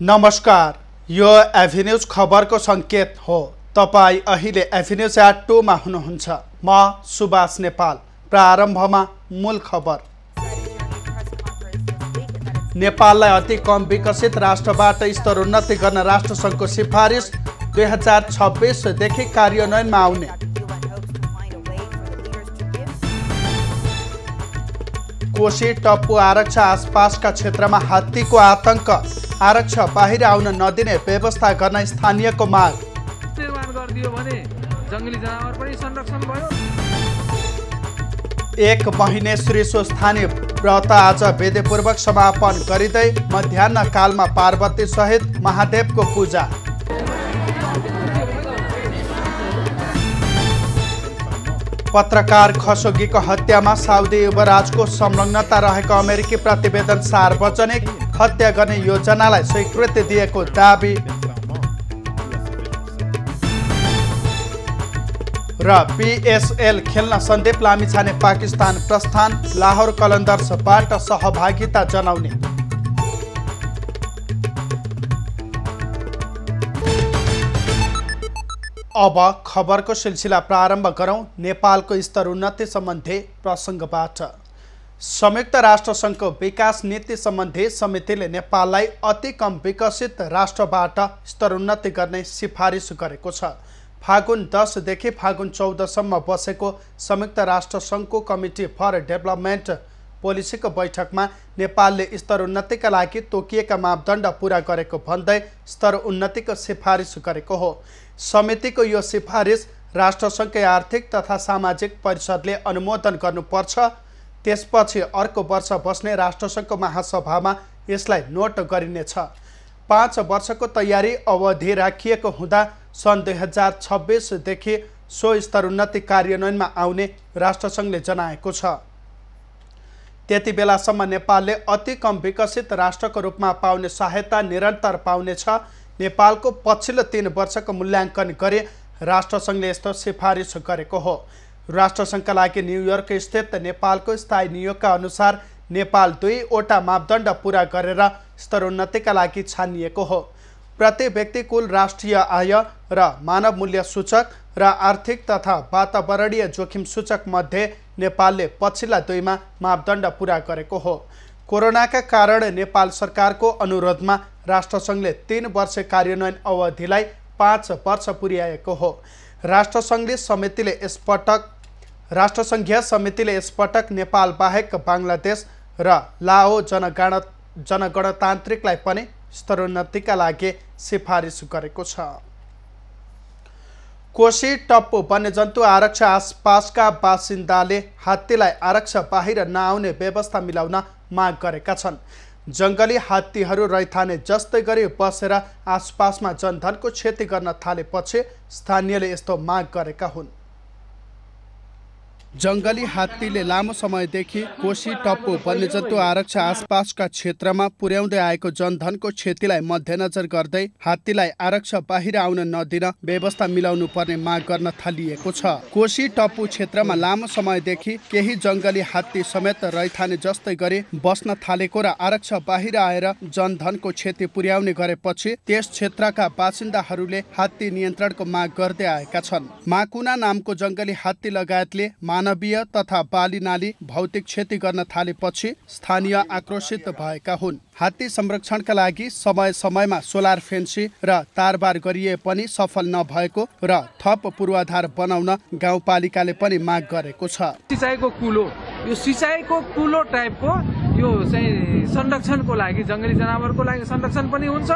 नमस्कार, यो एभिन्यूज खबरको संकेत हो। तपाई अहिले एभिन्यूज एट 2 मा हुनुहुन्छ। म सुभाष नेपाल। प्रारम्भमा मूल खबर। नेपाललाई अति कम विकसित राष्ट्रबाट स्तरोन्नति गर्न राष्ट्रसङ्घको सिफारिस 2026 देखि कार्यान्वयनमा आउने। कोशी टप्पु आरक्ष आसपासका क्षेत्रमा हात्तीको आतंक, आरक्ष बाहिर आउन नदिने व्यवस्था गर्न स्थानीयको माग। निर्माण गरिदियो भने जंगली जनावर पनि संरक्षण भयो। 1 महिने श्रीसो स्थानीय व्रत आज विधिपूर्वक समापन गरिँदै मध्याह्न कालमा पार्वती सहित महादेवको पूजा। पत्रकार खशोगीको हत्यामा साउदी युवराजको संलग्नता रहेको अमेरिकी प्रतिवेदन सार्वजनिक, हत्या गर्ने योजनालाई स्वीकृति दिएको दाबी। र PSL खेल्न सन्दीप लामिछाने पाकिस्तान प्रस्थान, लाहोर कलन्दर्सबाट सहभागिता जनाउने। अब खबरको सिलसिला प्रारम्भ गरौं। नेपालको स्तर उन्नति सम्बन्धी प्रसङ्गबाट। संयुक्त राष्ट्रसङ्घको विकास नीति सम्बन्धी समितिले नेपाललाई अति कम विकसित राष्ट्रबाट स्तरोन्नति गर्ने सिफारिस गरेको छ। फागुन 10 देखि फागुन 14 सम्म बसेको संयुक्त राष्ट्रसङ्घको कमिटी फर डेभलपमेन्ट पोलिसीको बैठकमा नेपालले स्तर उन्नतिका लागि तोकिएका मापदण्ड पूरा गरेको भन्दै स्तर उन्नतिको सिफारिस गरेको हो। समितिको यो सिफारिस राष्ट्रसङ्घकै आर्थिक तथा सामाजिक परिषदले अनुमोदन गर्नुपर्छ। त्यसपछि अर्को वर्ष बस्ने राष्ट्रसङ्घको महासभामा यसलाई नोट गरिनेछ। 5 वर्षको तयारी अवधि राखिएको हुँदा सन् 2026 देखि सो स्तर उन्नति कार्यान्वयनमा आउने राष्ट्रसङ्घले जनाएको छ। त्यति बेलासम्म नेपालले अति कम विकसित राष्ट्रको रूपमा पाउने सहायता निरन्तर पाउनेछ। नेपालको पछिल्लो 3 वर्षको मूल्याङ्कन गरी राष्ट्रसङ्घले यस्तो सिफारिस गरेको हो। राष्ट्रसङ्घका लागि न्युयोर्क स्थित नेपालको स्थायी नियोगका अनुसार नेपाल 2 वटा मापदण्ड पूरा गरेर स्तरोन्नतिका लागि छानिएको हो। प्रति व्यक्ति कुल राष्ट्रिय आय र मानव मूल्य सूचक र आर्थिक तथा वातावरणीय जोखिम सूचक मध्ये नेपालले पछिल्ला 2 मापदण्ड पूरा गरेको हो। कोरोनाका कारण नेपाल सरकारको अनुरोधमा राष्ट्रसङ्घले 3 वर्ष कार्यान्वयन अवधिलाई 5 वर्ष पुर्याएको हो। राष्ट्रसङ्घीय समितिले यसपटक नेपाल बाहेक बांग्लादेश र लाओ जनगणतान्त्रिकलाई पनि स्तरोन्नतिका लागि सिफारिस गरेको छ। कोशी टप्पु वन्यजन्तु आरक्ष आसपासका बासिन्दाले हात्तीलाई आरक्ष बाहिर नआउने व्यवस्था मिलाउन माग गरेका छन्। जङ्गली हात्तीहरू रैथाने जस्तै गरी बसेर आसपासमा जनधनको क्षति गर्न थालेपछि स्थानीयले यस्तो माग गरेका हुन्। जङ्गली हात्तीले लामो समयदेखि कोशी टप्पु वन्यजन्तु आरक्ष आसपासका क्षेत्रमा पुर्याउँदै आएको जनधनको क्षतिलाई मध्यनजर गर्दै हात्तीलाई आरक्ष बाहिर आउन नदिन व्यवस्था मिलाउनु पर्ने माग गर्न थालिएको छ। कोशी टप्पु क्षेत्रमा लामो समयदेखि केही जङ्गली हात्ती समेत रैथाने जस्तै गरी बस्न थालेको र आरक्ष बाहिर आएर जनधनको क्षति पुर्याउने गरेपछि त्यस क्षेत्रका बासिन्दाहरूले हात्ती नियन्त्रणको माग गर्दै आएका छन्। माकुना नामको जङ्गली हात्ती लगायतले मानवीय तथा बाली नाली भौतिक क्षति गर्न थालेपछि स्थानीय आक्रोशित भएका हुन्। हात्ती संरक्षणका लागि समय समयमा सोलर फेन्सी र तारबार गरिए पनि सफल नभएको र थप पूर्वाधार बनाउन गाउँपालिकाले पनि माग गरेको छ। सिँचाइको कुलो टाइपको यो चाहिँ संरक्षणको लागि जङ्गली जनावरको लागि संरक्षण पनि हुन्छ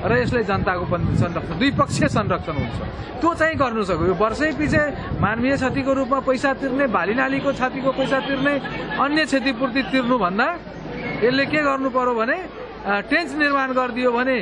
र यसले जनताको पनि संरक्षण, द्विपक्षीय संरक्षण हुन्छ। त्यो चाहिँ गर्नु सक्यो। यो वर्षै पछि मानवीय क्षतिको रूपमा पैसा तिर्ने, बाली नालीको क्षतिको पैसा तिर्ने, अन्य क्षतिपूर्ति तिर्नु भन्दा यसले के गर्नु पर्यो भने टेन्ट निर्माण गरिदियो भने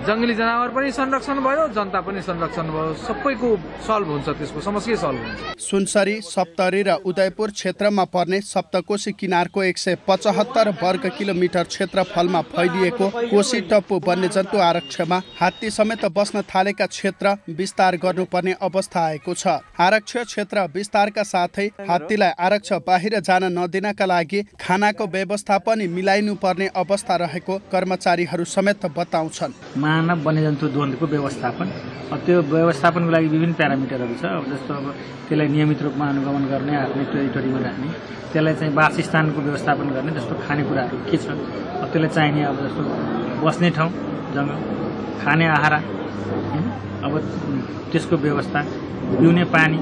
जङ्गली जनावर पनि संरक्षण भयो, जनता पनि संरक्षण भयो, सबैको सल्भ हुन्छ, त्यसको समस्या सल्भ हुन्छ। सुनसरी, सप्तरी र उदयपुर क्षेत्रमा पर्ने सप्तकोशी किनारको 175 वर्ग किलोमिटर क्षेत्रफलमा फैलिएको कोशी टप्पु वन्यजन्तु आरक्षमा हात्ती समेत बस्न थालेका क्षेत्र विस्तार गर्नुपर्ने अवस्था आएको छ। आरक्ष क्षेत्र विस्तारका साथै हात्तीलाई आरक्ष बाहिर जान नदिनका लागि खानाको व्यवस्था पनि मिलाइनुपर्ने अवस्था रहेको कर्मचारीहरू समेत बताउँछन्। मानव वन्यजन्तु द्वन्द्वको व्यवस्थापन, त्यो व्यवस्थापनको लागि विभिन्न प्यारामिटरहरू छ। अब जस्तो अब त्यसलाई नियमित रूपमा अनुगमन गर्ने, आफ्नो टेरिटोरीमा राख्ने, त्यसलाई चाहिँ वासस्थानको व्यवस्थापन गर्ने, जस्तो खानेकुराहरू के छ, अब त्यसलाई चाहिने अब जस्तो बस्ने ठाउँ, जङ्गल, खाने आहारा, अब त्यसको व्यवस्था, पिउने पानी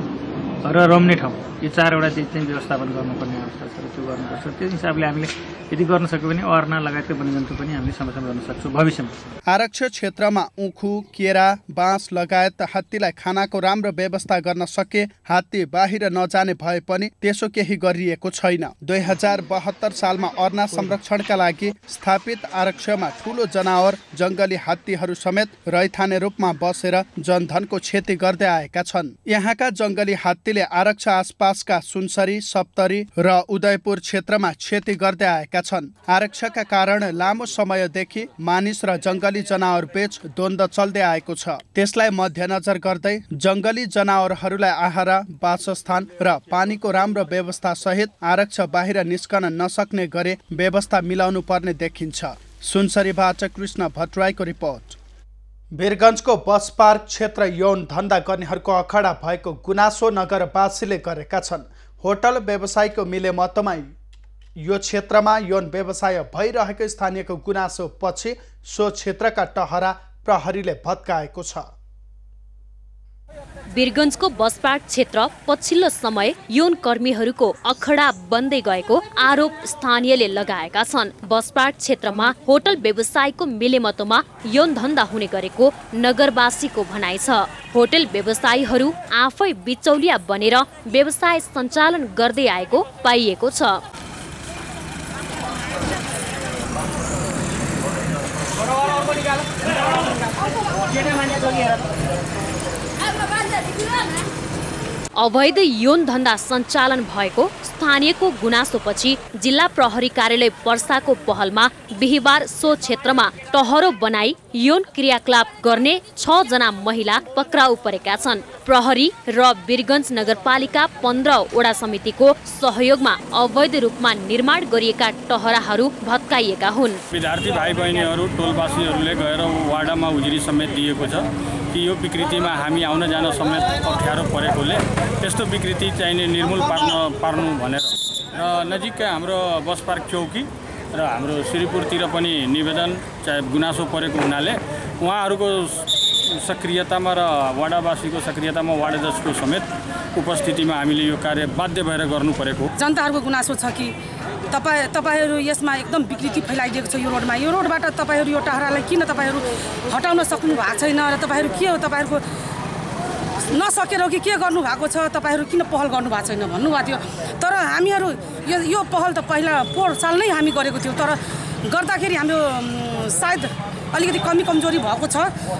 र रम्ने ठाउँ, यो 4वटा चिज चाहिँ व्यवस्थापन गर्नुपर्ने अवस्था छ। त्यो गर्नुपर्छ। त्यो हिसाबले हामीले यदि गर्न सक्यो भने अर्ना लगायतका वन्यजन्तु पनि हामीले संरक्षण गर्न सक्छौँ भविष्यमा। आरक्ष क्षेत्रमा उखु, केरा, बाँस लगायत हात्तीलाई खानाको राम्रो व्यवस्था गर्न सके हात्ती बाहिर नजाने भए पनि त्यसो केही गरिएको छैन। 2072 सालमा अर्ना संरक्षणका लागि स्थापित आरक्षमा ठूलो जनावर जङ्गली हात्तीहरू समेत रैथाने रूपमा बसेर जनधनको क्षति गर्दै आएका छन्। यहाँका जङ्गली हात्तीले आरक्ष आसपासका सुनसरी, सप्तरी र उदयपुर क्षेत्रमा क्षति गर्दै आएका छन्। आरक्षका कारण लामो समयदेखि मानिस र जङ्गली जनावर बीच द्वन्द्व चल्दै आएको छ। त्यसलाई मध्यनजर गर्दै जङ्गली जनावरहरूलाई आहारा, वासस्थान र पानीको राम्रो व्यवस्था सहित आरक्ष बाहिर निस्कन नसक्ने गरी व्यवस्था मिलाउनु पर्ने देखिन्छ। सुनसरीबाट कृष्ण भट्टराईको रिपोर्ट। वीरगञ्जको बस पार्क क्षेत्र यौन धन्दा गर्नेहरूको अखडा भएको गुनासो नगरवासीले गरेका छन्। होटल व्यवसायको मिलेमतमा यो क्षेत्रमा यौन व्यवसाय भइरहेको स्थानीयको गुनासो पछि सो क्षेत्रका टहरा प्रहरीले भत्काएको छ। वीरगञ्जको बस पार्क क्षेत्र पछिल्लो समय यौन कर्मीहरूको अखडा बन्दै गएको आरोप स्थानीयले लगाएका छन्। बस पार्क क्षेत्रमा होटल व्यवसायको मिलेमतोमा यौन धन्दा हुने गरेको नगरवासीको भनाइ छ। होटल व्यवसायीहरू आफै बिचौलिया बनेर व्यवसाय सञ्चालन गर्दै आएको पाइएको छ। अवैध यौन धन्दा सञ्चालन भएको स्थानीयको गुनासोपछि जिल्ला प्रहरी कार्यालय पर्साको पहलमा बिहिबार सो क्षेत्रमा टहरो बनाई यौन क्रियाकलाप गर्ने 6 जना महिला पक्राउ परेका छन्। प्रहरी र वीरगञ्ज नगरपालिका 15 वडा समितिको सहयोगमा अवैध रूपमा निर्माण गरिएका टहराहरू भत्काइएका हुन्। विद्यार्थी भाइ बहिनीहरू टोलवासीहरूले गएर वाडामा उजुरी समेत दिएको छ कि यो विकृतिमा हामी आउन जान समेत अप्ठ्यारो परेकोले त्यस्तो विकृति चाहिने निर्मूल पार्नु भनेर र नजिकै हाम्रो बस पार्क चौकी र हाम्रो श्रीपुरतिर पनि निवेदन चाहे गुनासो परेको हुनाले उहाँहरूको सक्रियतामा र वाडावासीको सक्रियतामा वाडाध्यक्षको समेत उपस्थितिमा हामीले यो कार्य बाध्य भएर गर्नु परेको। जनताहरूको गुनासो छ कि तपाईहरु यसमा एकदम विकृति फैलाइदिएको छ। यो रोडमा, यो रोडबाट तपाईहरु यो टहरालाई किन तपाईहरु हटाउन सक्नु भएको छैन र तपाईहरु के हो, तपाईहरुको नसकेर कि के गर्नु भएको छ, तपाईहरु किन पहल गर्नु भएको छैन भन्नुभएको थियो। तर हामीहरु यो पहल त पहिला पोहोर साल नै हामी गरेको थियौँ, तर गर्दाखेरि हाम्रो सायद अलिकति कमजोरी भएको छ।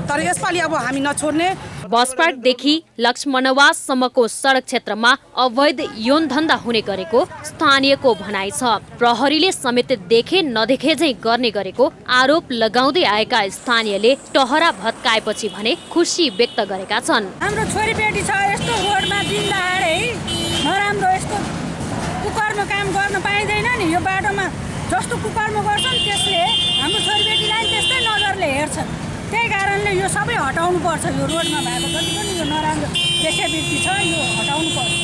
तर यसपालि अब हामी नछोड्ने। बस पार्कदेखि लक्ष्मणवाससम्मको सडक क्षेत्रमा अवैध यौन धन्दा हुने गरेको स्थानीयको भनाइ छ। प्रहरीले समेत देखे नदेखे झै गर्ने गरेको आरोप लगाउँदै आएका स्थानीयले टहरा भत्काएपछि भने खुसी व्यक्त गरेका छन्। हाम्रो छोरीबेटी छ, यस्तो रोडमा दिन दहाडे नराम्रो यस्तो कुकर्म काम गर्न पाइँदैन नि। यो बाटोमा जस्तो कुकर्म गर्छन् त्यसले हाम्रो छोरीबेटीलाई त्यस्तै नजरले हेर्छ। त्यही कारणले यो सबै हटाउनु पर्छ। यो रोडमा भएको जति पनि यो नराम्रो वेश्यावृत्ति छ यो हटाउनु पर्छ।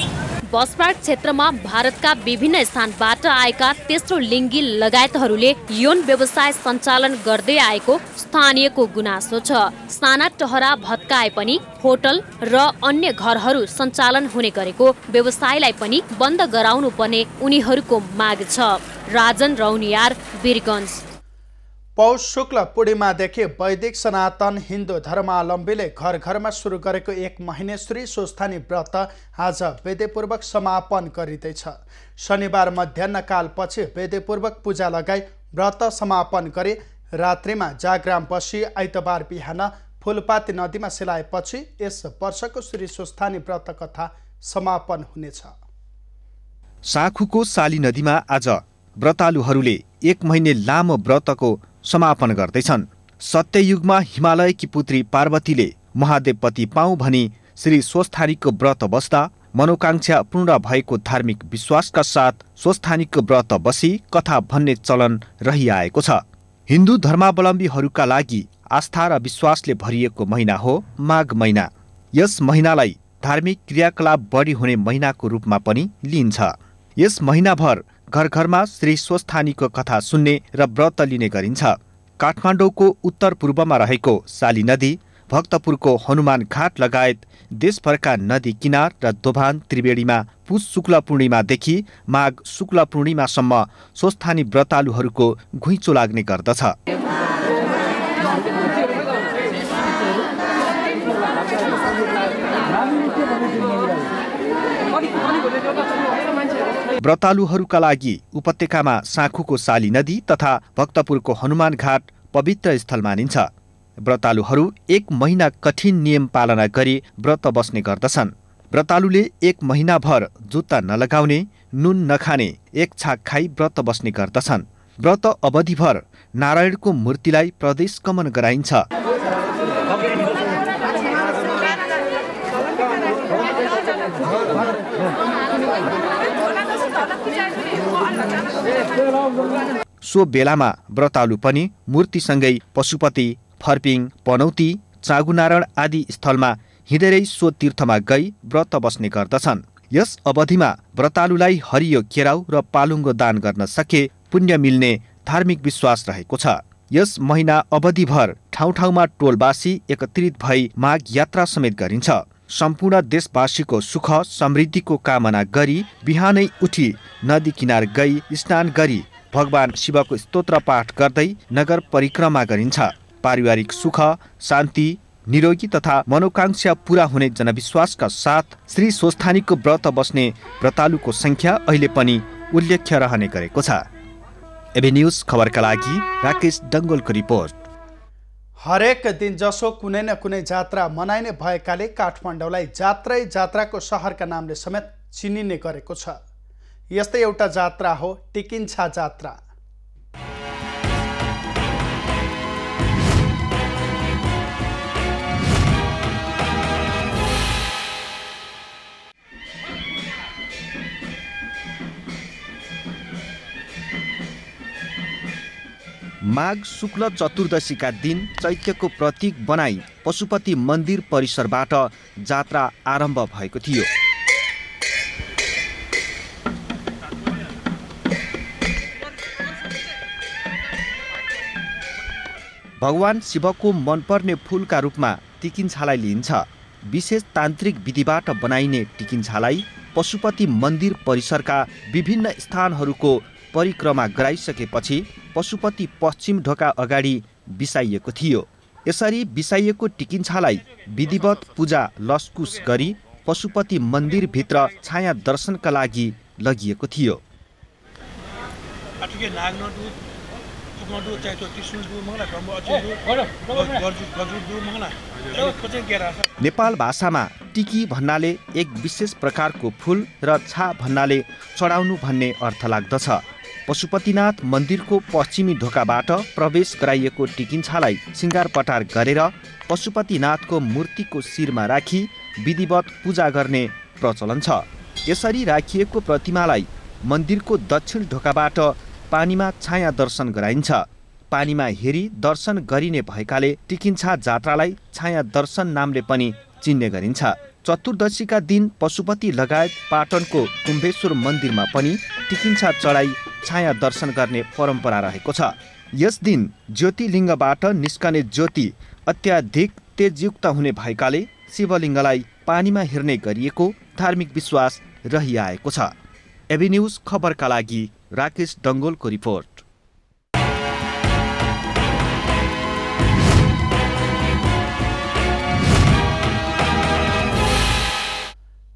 बस पार्क क्षेत्रमा भारतका विभिन्न स्थानबाट आएका तेस्रो लिङ्गी लगायतहरूले यौन व्यवसाय सञ्चालन गर्दै आएको स्थानीयको गुनासो छ। साना टहरा भत्काए पनि होटल र अन्य घरहरू सञ्चालन हुने गरेको व्यवसायलाई पनि बन्द गराउनु पर्ने उनीहरूको माग छ। राजन रौनियार, वीरगञ्ज। पौष शुक्ल पूर्णिमादेखि वैदिक सनातन हिन्दू धर्मावलम्बीले घर घरमा सुरु गरेको 1 महिनेश्वरी स्वस्थानी व्रत आज वेदपूर्वक समापन गरिँदैछ। शनिबार मध्याह्नकालपछि वेदपूर्वक पूजा लगाई व्रत समापन गरी रात्रिमा जागराम बसी आइतबार बिहान फुलपाती नदीमा सेलाएपछि यस वर्षको श्री स्वस्थानी व्रत कथा समापन हुनेछ। साँखुको साली नदीमा आज व्रतालुहरूले 1 महिने लामो व्रतको समापन गर्दैछन्। सत्ययुगमा हिमालयकी पुत्री पार्वतीले महादेवपति पाऊँ भनी श्री स्वस्थानीको व्रत बस्दा मनोकांक्षा पूर्ण भएको धार्मिक विश्वासका साथ स्वस्थानीको व्रत बसी कथा भन्ने चलन रहिआएको छ। हिन्दू धर्मावलम्बीहरूका लागि आस्था र विश्वासले भरिएको महिना हो माघ महिना। यस महिनालाई धार्मिक क्रियाकलाप बढी हुने महिनाको रूपमा पनि लिइन्छ। यस महिनाभर घर घरमा श्री स्वस्थानीको कथा सुन्ने र व्रत लिने गरिन्छ। काठमाडौँको उत्तर पूर्वमा रहेको साली नदी, भक्तपुरको हनुमान घाट लगायत देशभरका नदी किनार र दोभान त्रिवेणीमा पुष शुक्ल पूर्णिमादेखि माघ शुक्ल पूर्णिमासम्म स्वस्थानी व्रतालुहरूको घुइँचो लाग्ने गर्दछ। व्रतालुहरूका लागि उपत्यकामा साँखुको साली नदी तथा भक्तपुरको हनुमान घाट पवित्र स्थल मानिन्छ। व्रतालुहरू 1 महिना कठिन नियम पालना गरी व्रत बस्ने गर्दछन्। व्रतालुले 1 महिनाभर जुत्ता नलगाउने, नुन नखाने, 1 छाक खाई व्रत बस्ने गर्दछन्। व्रत अवधिभर नारायणको मूर्तिलाई प्रदेश गमन गराइन्छ। सो बेलामा व्रतालु पनि मूर्तिसँगै पशुपति, फर्पिङ, पनौती, चाँगुनारायण आदि स्थलमा हिँडेरै सो तीर्थमा गई व्रत बस्ने गर्दछन्। यस अवधिमा व्रतालुलाई हरियो केराउ र पालुङ्गो दान गर्न सके पुण्य मिल्ने धार्मिक विश्वास रहेको छ। यस महिना अवधिभर ठाउँ ठाउँमा टोलबासी एकत्रित भई माघ यात्रा समेत गरिन्छ। सम्पूर्ण देशवासीको सुख समृद्धिको कामना गरी बिहानै उठी नदी किनार गई स्नान गरी भगवान शिवको स्तोत्र पाठ गर्दै नगर परिक्रमा गरिन्छ। पारिवारिक सुख, शान्ति, निरोगी तथा मनोकांक्षा पूरा हुने जनविश्वासका साथ श्री स्वस्थानीको व्रत बस्ने व्रतालुको संख्या अहिले पनि उल्लेख्य रहने गरेको छ। एबी न्यूज खबरका लागि राकेश डङ्गोलको रिपोर्ट। हरेक दिन जसो कुनै न कुनै जात्रा मनाइने भएकाले काठमाडौँलाई जात्राको सहरका नामले समेत चिनिने गरेको छ। यस्तै एउटा जात्रा हो टिकिन्छा जात्रा। माघ शुक्ल चतुर्दशीका दिन चैत्यको प्रतीक बनाई पशुपति मन्दिर परिसरबाट जात्रा आरम्भ भएको थियो। भगवान शिवको मनपर्ने फूलका रूपमा टिकिन्छालाई लिइन्छ। विशेष तान्त्रिक विधिबाट बनाइने टिकिन्छालाई पशुपति मन्दिर परिसरका विभिन्न स्थानहरूको परिक्रमा गराइसकेपछि पशुपति पश्चिम ढोका अगाडि बिसाइएको थियो। यसरी बिसाइएको टिकिन्छालाई विधिवत पूजा लसकुस गरी पशुपति मन्दिरभित्र छाया दर्शनका लागि लगिएको थियो। नेपाल भाषामा टिकी भन्नाले एक विशेष प्रकारको फूल र छा भन्नाले चढाउनु भन्ने अर्थ लाग्दछ। पशुपतिनाथ मन्दिरको पश्चिमी ढोकाबाट प्रवेश गराइएको टिकिन्छालाई सिँगारपटार गरेर पशुपतिनाथको मूर्तिको शिरमा राखी विधिवत पूजा गर्ने प्रचलन छ। यसरी राखिएको प्रतिमालाई मन्दिरको दक्षिण ढोकाबाट पानीमा छाया दर्शन गराइन्छ। पानीमा हेरी दर्शन गरिने भएकाले टिकिन्छा जात्रालाई छाया दर्शन नामले पनि चिन्ने गरिन्छ। चतुर्दशीका दिन पशुपति लगायत पाटनको कुम्भेश्वर मन्दिरमा पनि टिकिन्छा चढाई छाया दर्शन गर्ने परम्परा रहेको छ। यस दिन ज्योतिलिङ्गबाट निस्कने ज्योति अत्याधिक तेजयुक्त हुने भएकाले शिवलिङ्गलाई पानीमा हेर्ने गरिएको धार्मिक विश्वास रहिआएको छ। एबी न्यूज खबरका लागि राकेश डङ्गोलको रिपोर्ट।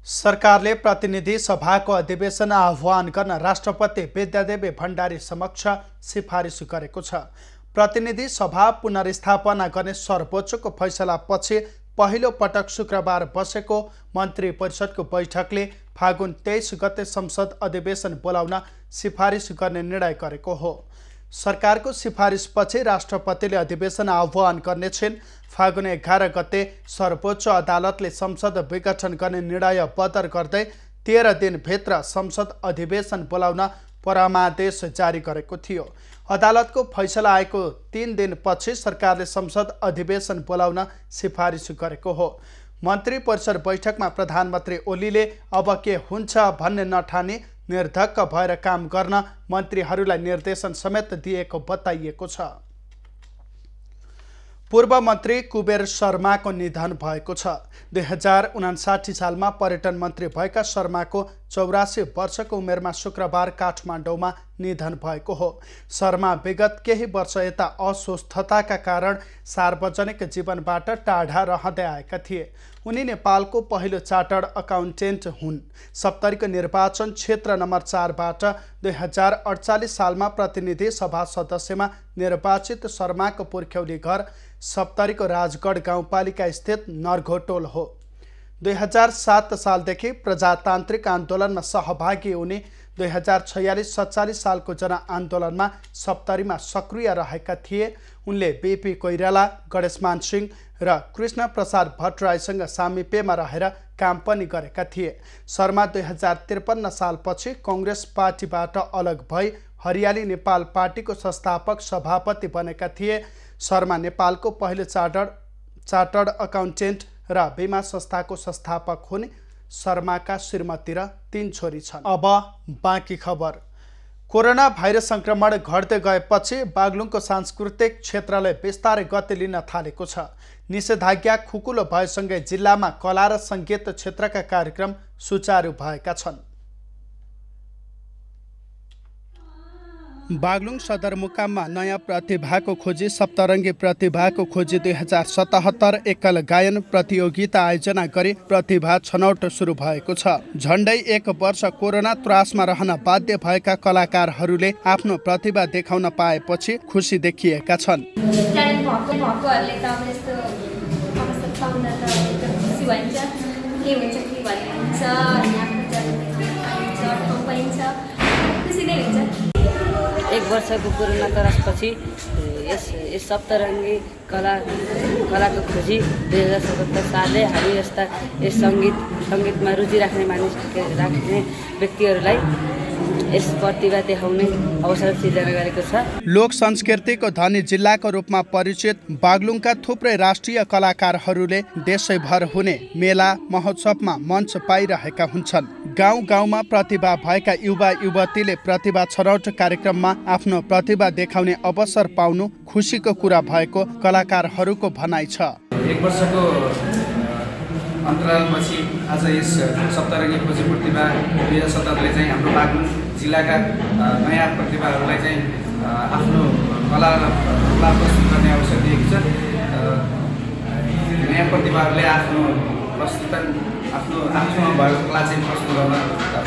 सरकारले प्रतिनिधि सभाको अधिवेशन आह्वान गर्न राष्ट्रपति विद्यादेवी भण्डारी समक्ष सिफारिस गरेको छ। प्रतिनिधि सभा पुनर्स्थापना गर्ने सर्वोच्चको फैसलापछि पहिलो पटक शुक्रबार बसेको मन्त्री परिषदको बैठकले फागुन 23 गते संसद अधिवेशन बोलाउन सिफारिस गर्ने निर्णय गरेको हो। सरकारको सिफारिसपछि राष्ट्रपतिले अधिवेशन आह्वान गर्नेछिन्। फागुन 11 गते सर्वोच्च अदालतले संसद विघटन गर्ने निर्णय बदर गर्दै 13 दिनभित्र संसद अधिवेशन बोलाउन परामर्श जारी गरेको थियो। अदालतको फैसला आएको 3 दिनपछि सरकारले संसद अधिवेशन बोलाउन सिफारिस गरेको हो। मन्त्री परिषद बैठकमा प्रधानमन्त्री ओलीले अब के हुन्छ भन्ने नठानी निर्धक्क भएर काम गर्न मन्त्रीहरूलाई निर्देशन समेत दिएको बताइएको छ। पूर्व मन्त्री कुबेर शर्माको निधन भएको छ। 2059 सालमा पर्यटन मन्त्री भएका शर्माको 84 वर्षको उमेरमा शुक्रबार काठमाडौँमा निधन भएको हो। शर्मा विगत केही वर्ष यता अस्वस्थताका कारण सार्वजनिक जीवनबाट टाढा रहँदै आएका थिए। उनी नेपालको पहिलो चार्टर्ड अकाउन्टेन्ट हुन्। सप्तरीको निर्वाचन क्षेत्र नम्बर 4बाट 2048 सालमा प्रतिनिधि सभा सदस्यमा निर्वाचित शर्माको पुर्ख्यौली घर सप्तरीको राजगढ गाउँपालिका स्थित नरघोटोल हो। 2007 सालदेखि प्रजातान्त्रिक आन्दोलनमा सहभागी हुने 2046-47 सालको जनआन्दोलनमा सप्तरीमा सक्रिय रहेका थिए। उनले बीपी कोइराला, गणेशमान सिंह र कृष्ण प्रसाद भट्टराईसँग सामिप्यमा रहेर काम पनि गरेका थिए। शर्मा 2053 सालपछि कांग्रेस पार्टीबाट अलग भई हरियाली नेपाल पार्टीको संस्थापक सभापति बनेका थिए। शर्मा नेपालको पहिलो चार्टर्ड अकाउन्टेन्ट र बीमा संस्थाको संस्थापक हुन्। शर्माका श्रीमती र 3 छोरी छन्। अब बाँकी खबर। कोरोना भाइरस संक्रमण घट्दै गएपछि बागलुङको सांस्कृतिक क्षेत्रले बिस्तारै गति लिन थालेको छ। निषेधाज्ञा खुकुलो भएसँगै जिल्लामा कला र सङ्गीत क्षेत्रका कार्यक्रम सुचारू भएका छन्। बागलुङ सदरमुकाममा नयाँ प्रतिभाको खोजी सप्तरङ्गी प्रतिभाको खोजी 2077 एकल गायन प्रतियोगिता आयोजना गरी प्रतिभा छनौट सुरु भएको छ। झन्डै 1 वर्ष कोरोना त्रासमा रहन बाध्य भएका कलाकारहरूले आफ्नो प्रतिभा देखाउन पाएपछि खुसी देखिएका छन्। एक वर्षको कोरोना त्रासपछि यस सप्तरङ्गी कलाको खोजी 2077 सालले हामी यस सङ्गीतमा रुचि राख्ने व्यक्तिहरूलाई यस प्रतिभा देखाउने अवसर सिर्जना गरेको छ। लोक संस्कृतिको धनी जिल्लाको रूपमा परिचित बागलुङका थुप्रै राष्ट्रिय कलाकारहरूले देशैभर हुने मेला महोत्सवमा मञ्च पाइरहेका हुन्छन्। गाउँ गाउँमा प्रतिभा भएका युवा युवतीले प्रतिभा छनौट कार्यक्रममा आफ्नो प्रतिभा देखाउने अवसर पाउनु खुसीको कुरा भएको कलाकारहरूको भनाइ छ। 1 वर्षको अन्तरालपछि आज यस सप्तरङ्गी खोजी प्रतिभा 2077ले चाहिँ हाम्रो बागलुङ जिल्लाका नयाँ प्रतिभाहरूलाई चाहिँ आफ्नो कला प्रस्तुत गर्ने अवसर दिएको छ। नयाँ प्रतिभाहरूले आफ्नो भएको कला चाहिँ प्रस्तुत गर्न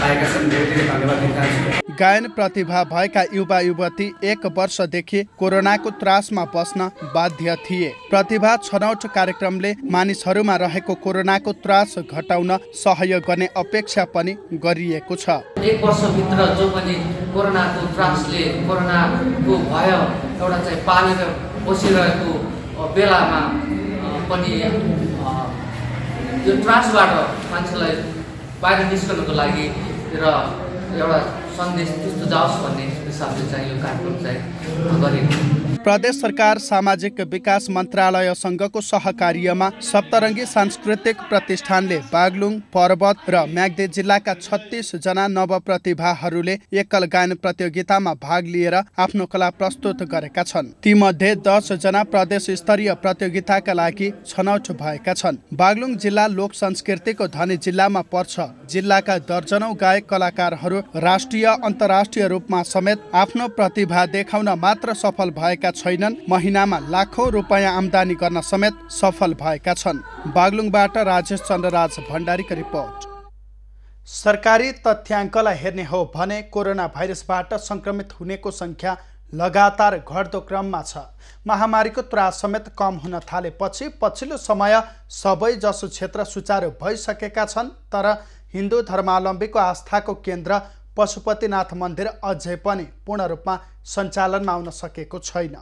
पाएका छन्। धेरै धन्यवाद दिन चाहन्छु। गायन प्रतिभा भएका युवा युवती 1 वर्षदेखि कोरोनाको त्रासमा बस्न बाध्य थिए। प्रतिभा छनौट कार्यक्रमले मानिसहरूमा रहेको कोरोनाको त्रास घटाउन सहयोग गर्ने अपेक्षा पनि गरिएको छ। 1 वर्षभित्र जो पनि कोरोनाको त्रासले कोरोनाको भय एउटा चाहिँ पालेर बसिरहेको बेलामा पनि यो त्रासबाट मान्छेलाई बाहिर निस्कनको लागि र एउटा सन्देश त्यस्तो जाओस् भन्ने हिसाबले चाहिँ यो कार्यक्रम चाहिँ गरिएको। प्रदेश सरकार सामाजिक विकास मन्त्रालयसँगको सहकार्यमा सप्तरङ्गी सांस्कृतिक प्रतिष्ठानले बागलुङ, पर्वत र म्याग्दी जिल्लाका 36 जना नवप्रतिभाहरूले एकल गायन प्रतियोगितामा भाग लिएर आफ्नो कला प्रस्तुत गरेका छन्। तीमध्ये 10 जना प्रदेश स्तरीय प्रतियोगिताका लागि छनौट भएका छन्। बागलुङ जिल्ला लोक संस्कृतिको धनी जिल्लामा पर्छ। जिल्लाका दर्जनौं गायक कलाकारहरू राष्ट्रिय अन्तर्राष्ट्रिय रूपमा समेत आफ्नो प्रतिभा देखाउन मात्र सफल भएका छैनन्, महिनामा लाखौं रुपैयाँ आम्दानी गर्न समेत सफल भएका छन्। बागलुङबाट राजेश चन्द्रराज भण्डारीको रिपोर्ट। सरकारी तथ्याङ्कलाई हेर्ने हो भने कोरोना भाइरसबाट संक्रमित हुनेको संख्या लगातार घट्दो क्रममा छ। महामारीको त्रास समेत कम हुन थालेपछि पछिल्लो समय सबैजसो क्षेत्र सुचारू भइसकेका छन्, तर हिन्दू धर्मावलम्बीको आस्थाको केन्द्र पशुपतिनाथ मन्दिर अझै पनि पूर्ण रूपमा सञ्चालनमा आउन सकेको छैन।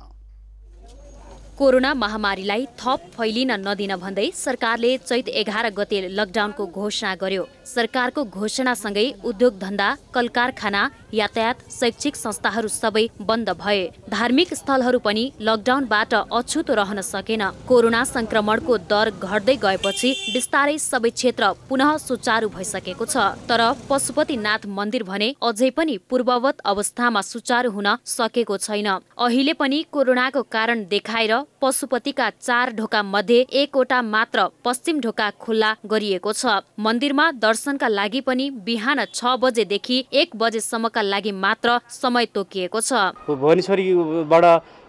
कोरोना महामारीलाई थप फैलिन नदिन भन्दै सरकारले चैत 11 गते लकडाउनको घोषणा गर्यो। सरकारको घोषणासँगै उद्योग धन्दा, कल कारखाना, यातायात, शैक्षिक संस्थाहरू सबै बन्द भए। धार्मिक स्थलहरू पनि लकडाउनबाट अछुतो रहन सकेन। कोरोना संक्रमणको दर घट्दै गएपछि बिस्तारै सबै क्षेत्र पुनः सुचारू भइसकेको छ, तर पशुपतिनाथ मन्दिर भने अझै पनि पूर्ववत अवस्थामा सुचारू हुन सकेको छैन। अहिले पनि कोरोनाको कारण देखाएर पशुपतिका 4 ढोका मध्ये 1 वटा मात्र पश्चिम ढोका खुल्ला गरिएको छ। मन्दिरमा दर्शनका लागि पनि बिहान 6 बजेदेखि 1 बजेसम्मका लागि मात्र समय तोकिएको छ। भुवनेश्वरीबाट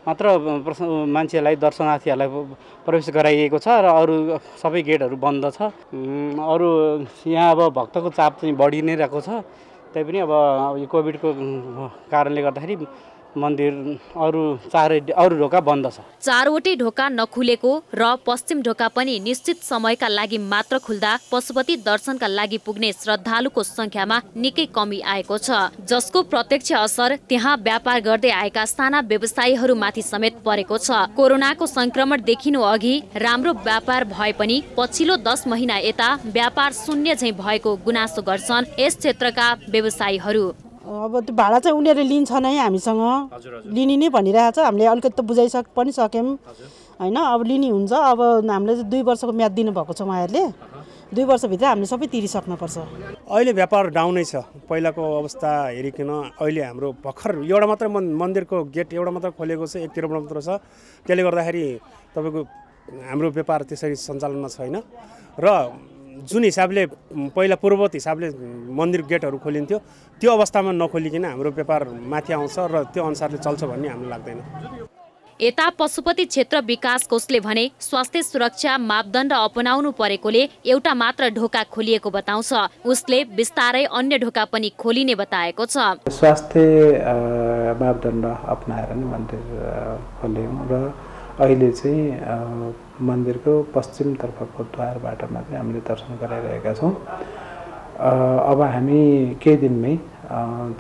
मात्र मान्छेहरूलाई, दर्शनार्थीहरूलाई प्रवेश गराइएको छ र अरू सबै गेटहरू बन्द छ। अरू यहाँ अब भक्तको चाप चाहिँ बढी नै रहेको छ। तैपनि अब यो कोभिडको कारणले गर्दाखेरि मन्दिर अरू ढोका बन्द छ। 4वटै ढोका नखुलेको र पश्चिम ढोका पनि निश्चित समयका लागि मात्र खुल्दा पशुपति दर्शनका लागि पुग्ने श्रद्धालुको संख्यामा निकै कमी आएको छ, जसको प्रत्यक्ष असर त्यहाँ व्यापार गर्दै आएका साना व्यवसायीहरूमाथि समेत परेको छ। कोरोनाको संक्रमण देखिनु अघि राम्रो व्यापार भए पनि पछिल्लो 10 महिना यता व्यापार शून्य झैं भएको गुनासो गर्छन् यस क्षेत्रका व्यवसायीहरू। अब त्यो भाडा चाहिँ उनीहरूले लिन्छ नै, हामीसँग लिने नै भनिरहेछ। हामीले अलिकति त बुझाइसक पनि सक्यौँ होइन। अब लिने हुन्छ। अब हामीले 2 वर्षको म्याद दिनुभएको छ उहाँहरूले। 2 वर्षभित्र हामीले सबै तिरिसक्नुपर्छ। अहिले व्यापार डाउनै छ। पहिलाको अवस्था हेरिकन अहिले हाम्रो भर्खर एउटा मात्र मन्दिरको गेट एउटा मात्र खोलेको छ, एकतिरबाट मात्र छ। त्यसले गर्दाखेरि तपाईँको हाम्रो व्यापार त्यसरी सञ्चालनमा छैन र जुन हिसाबले पहिला पूर्ववत हिसाबले मन्दिर गेटहरू खोलिन्थ्यो त्यो अवस्थामा नखोलिकन हाम्रो व्यापार माथि आउँछ र त्यो अनुसारले चल्छ भन्ने हामीलाई लाग्दैन। यता पशुपति क्षेत्र विकास कोषले भने स्वास्थ्य सुरक्षा मापदण्ड अपनाउनु परेकोले एउटा मात्र ढोका खोलिएको बताउँछ। उसले बिस्तारै अन्य ढोका पनि खोलिने बताएको छ। स्वास्थ्य मापदण्ड अपनाएर नै मन्दिर खोल्यौँ र अहिले चाहिँ मन्दिरको पश्चिमतर्फको द्वारबाट मात्रै हामीले दर्शन गराइरहेका छौँ। अब हामी केही दिनमै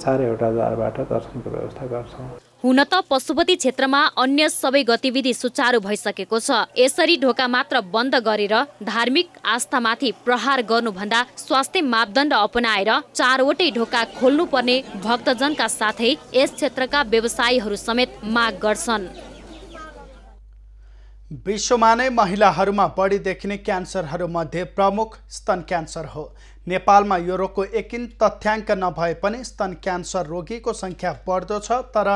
4वटा द्वारबाट दर्शनको व्यवस्था गर्छौँ। हुन त पशुपति क्षेत्रमा अन्य सबै गतिविधि सुचारू भइसकेको छ। यसरी ढोका मात्र बन्द गरेर धार्मिक आस्थामाथि प्रहार गर्नुभन्दा स्वास्थ्य मापदण्ड अपनाएर 4वटै ढोका खोल्नुपर्ने भक्तजनका साथै यस क्षेत्रका व्यवसायीहरू समेत माग गर्छन्। विश्वमा नै महिलाहरूमा बढी देखिने क्यान्सरहरूमध्ये प्रमुख स्तन क्यान्सर हो। नेपालमा यो रोगको एकिन तथ्याङ्क नभए पनि स्तन क्यान्सर रोगीको सङ्ख्या बढ्दो छ, तर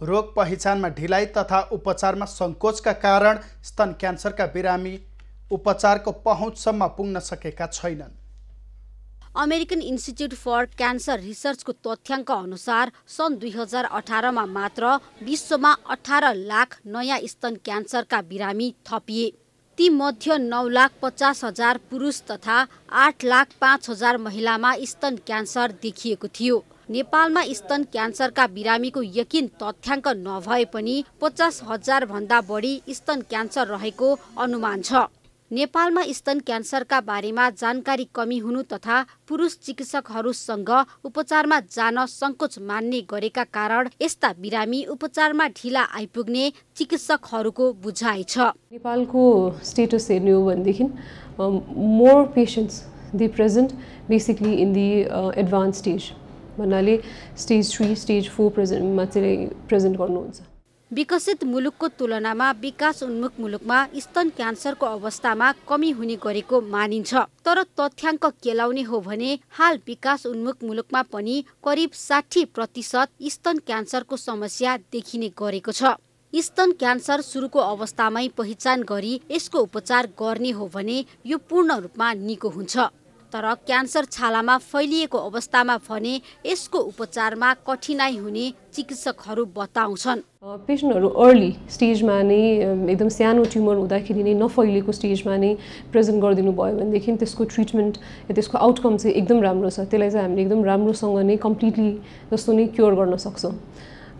रोग पहिचानमा ढिलाइ तथा उपचारमा सङ्कोचका कारण स्तन क्यान्सरका बिरामी उपचारको पहुँचसम्म पुग्न सकेका छैनन्। अमेरिकन इन्स्टिच्युट फर क्यान्सर रिसर्चको तथ्याङ्क अनुसार सन् 2018 मा मात्र विश्वमा 18 लाख नयाँ स्तन क्यान्सरका बिरामी थपिए। ती मध्ये 9,50,000 पुरुष तथा 8,05,000 महिलामा स्तन क्यान्सर देखिएको थियो। नेपालमा स्तन क्यान्सरका बिरामीको यकिन तथ्याङ्क नभए पनि 50,000 भन्दा बढी स्तन क्यान्सर रहेको अनुमान छ। नेपालमा स्तन क्यान्सरका बारेमा जानकारी कमी हुनु तथा पुरुष चिकित्सकहरूसँग उपचारमा जान सङ्कोच मान्ने गरेका कारण यस्ता बिरामी उपचारमा ढिला आइपुग्ने चिकित्सकहरूको बुझाइ छ। नेपालको स्टेटस हेर्ने हो भनेदेखि more patients they present basically in the advance stage भन्नाले स्टेज 3 स्टेज 4 प्रेजेन्ट गर्नुहुन्छ। विकसित मुलुकको तुलनामा विकास उन्मुख मुलुकमा स्तन क्यान्सरको अवस्थामा कमी हुने गरेको मानिन्छ। तर तथ्याङ्क केलाउने हो भने हाल विकास उन्मुख मुलुकमा पनि करिब 60% स्तन क्यान्सरको समस्या देखिने गरेको छ। स्तन क्यान्सर सुरुको अवस्थामै पहिचान गरी यसको उपचार गर्ने हो भने यो पूर्ण रूपमा निको हुन्छ। तर क्यान्सर छालामा फैलिएको अवस्थामा भने यसको उपचारमा कठिनाइ हुने चिकित्सकहरू बताउँछन्। पेसेन्टहरू अर्ली स्टेजमा नै एकदम सानो ट्युमर हुँदाखेरि नै नफैलिएको स्टेजमा नै प्रेजेन्ट गरिदिनु भयो भनेदेखि त्यसको ट्रिटमेन्ट या त्यसको आउटकम चाहिँ एकदम राम्रो छ। त्यसलाई चाहिँ हामीले एकदम राम्रोसँग नै कम्प्लिटली जस्तो नै क्योर गर्न सक्छौँ।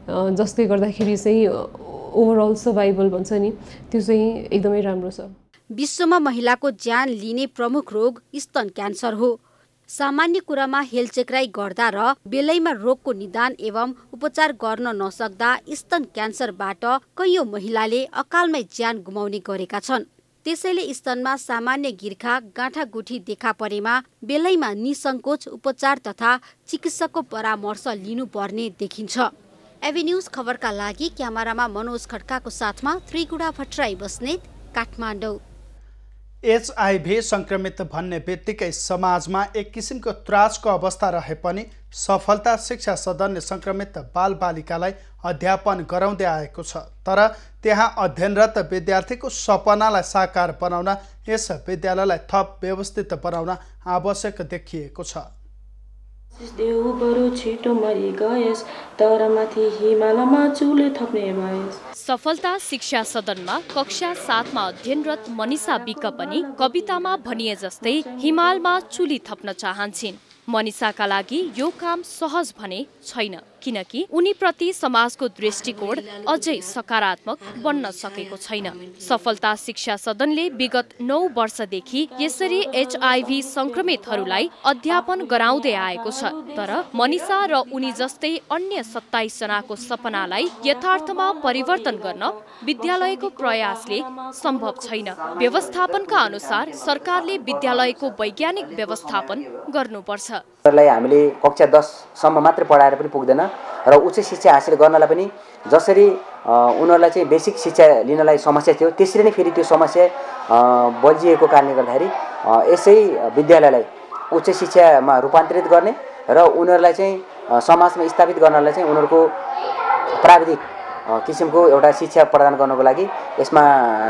जसले गर्दाखेरि चाहिँ ओभरअल सर्भाइभल भन्छ नि त्यो चाहिँ एकदमै राम्रो छ। विश्वमा महिलाको ज्यान लिने प्रमुख रोग स्तन क्यान्सर हो। सामान्य कुरामा हेलचेक्राइ गर्दा र बेलैमा रोगको निदान एवं उपचार गर्न नसक्दा स्तन क्यान्सरबाट कैयौं महिलाले अकालमै ज्यान गुमाउने गरेका छन्। त्यसैले स्तनमा सामान्य गिर्खा गाँठागुठी देखा परेमा बेलैमा निसङ्कोच उपचार तथा चिकित्सकको परामर्श लिनुपर्ने देखिन्छ। एभेन्यूज खबरका लागि क्यामेरामा मनोज खड्काको साथमा त्रिगुडा भट्टराई बस्नेत, काठमाडौँ। एचआईभी संक्रमित भन्ने बित्तिकै समाजमा एक किसिमको त्रासको अवस्था रहे पनि सफलता शिक्षा सदनले संक्रमित बालबालिकालाई अध्यापन गराउँदै आएको छ। तर त्यहाँ अध्ययनरत विद्यार्थीको सपनालाई साकार बनाउन यस विद्यालयलाई थप व्यवस्थित बनाउन आवश्यक देखिएको छ। देऊ बरु छिटो मरि गएस तर माथि हिमालमा चुले थप्ने भएस। सफलता शिक्षा सदनमा कक्षा 7 मा अध्ययनरत मनिषा विक पनि कवितामा भनिए जस्तै हिमालमा चुली थप्न चाहन्छिन्। मनिषाका लागि यो काम सहज भने छैन, किनकि उनीप्रति समाजको दृष्टिकोण अझै सकारात्मक बन्न सकेको छैन। सफलता शिक्षा सदनले विगत 9 वर्षदेखि यसरी एचआईभी संक्रमितहरूलाई अध्यापन गराउँदै आएको छ। तर मनिषा र उनी जस्तै अन्य 27 जनाको सपनालाई यथार्थमा परिवर्तन गर्न विद्यालयको प्रयासले सम्भव छैन। व्यवस्थापनका अनुसार सरकारले विद्यालयको वैज्ञानिक व्यवस्थापन गर्नुपर्छ। हामीले कक्षा 10 सम्म मात्र पढाएर पनि पुग्दैन र उच्च शिक्षा हासिल गर्नलाई पनि जसरी उनीहरूलाई चाहिँ बेसिक शिक्षा लिनलाई समस्या थियो त्यसरी नै फेरि त्यो समस्या बल्झिएको कारणले गर्दाखेरि यसै विद्यालयलाई उच्च शिक्षामा रूपान्तरित गर्ने र उनीहरूलाई चाहिँ समाजमा स्थापित गर्नलाई चाहिँ उनीहरूको प्राविधिक किसिमको एउटा शिक्षा प्रदान गर्नको लागि यसमा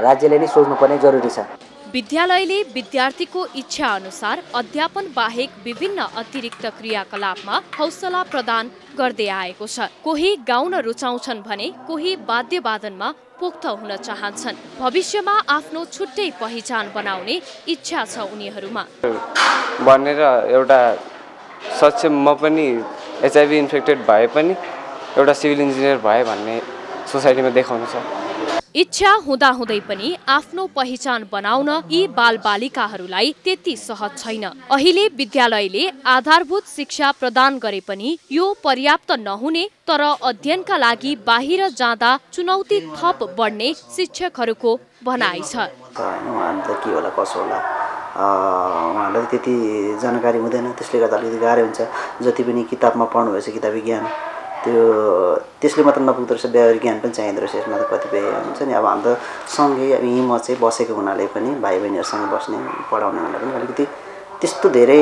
राज्यले नै सोच्नुपर्ने जरुरी छ। विद्यालयले विद्यार्थीको इच्छा अनुसार अध्यापन बाहेक विभिन्न अतिरिक्त क्रियाकलापमा हौसला प्रदान गर्दै आएको छ। कोही गाउन रुचाउँछन् भने कोही वाद्यवादनमा पोख्त हुन चाहन्छन्। भविष्यमा आफ्नो छुट्टै पहिचान बनाउने इच्छा छ उनीहरूमा। भनेर एउटा सक्षम म पनि एचआईभी इन्फेक्टेड भए पनि एउटा सिभिल इन्जिनियर भए भन्ने सोसाइटीमा देखाउनु छ। इच्छा हुँदाहुँदै पनि आफ्नो पहिचान बनाउन यी बालबालिकाहरूलाई त्यति सहज छैन। अहिले विद्यालयले आधारभूत शिक्षा प्रदान गरे पनि यो पर्याप्त नहुने तर अध्ययनका लागि बाहिर जाँदा चुनौती थप बढ्ने शिक्षकहरूको भनाइ छ। उहाँलाई के होला कसो होला उहाँलाई त्यति जानकारी हुँदैन, त्यसले गर्दा अलिकति गाह्रो हुन्छ। जति पनि किताबमा पढ्नु भएछ किताबी ज्ञान त्यसले मात्र नपुग्दो रहेछ, व्यावहारिक ज्ञान पनि चाहिँदो रहेछ। यसमा त कतिपय हुन्छ नि अब हाम्रो सँगै म चाहिँ बसेको हुनाले पनि भाइ बहिनीहरूसँग बस्ने पढाउने हुनाले पनि अलिकति त्यस्तो धेरै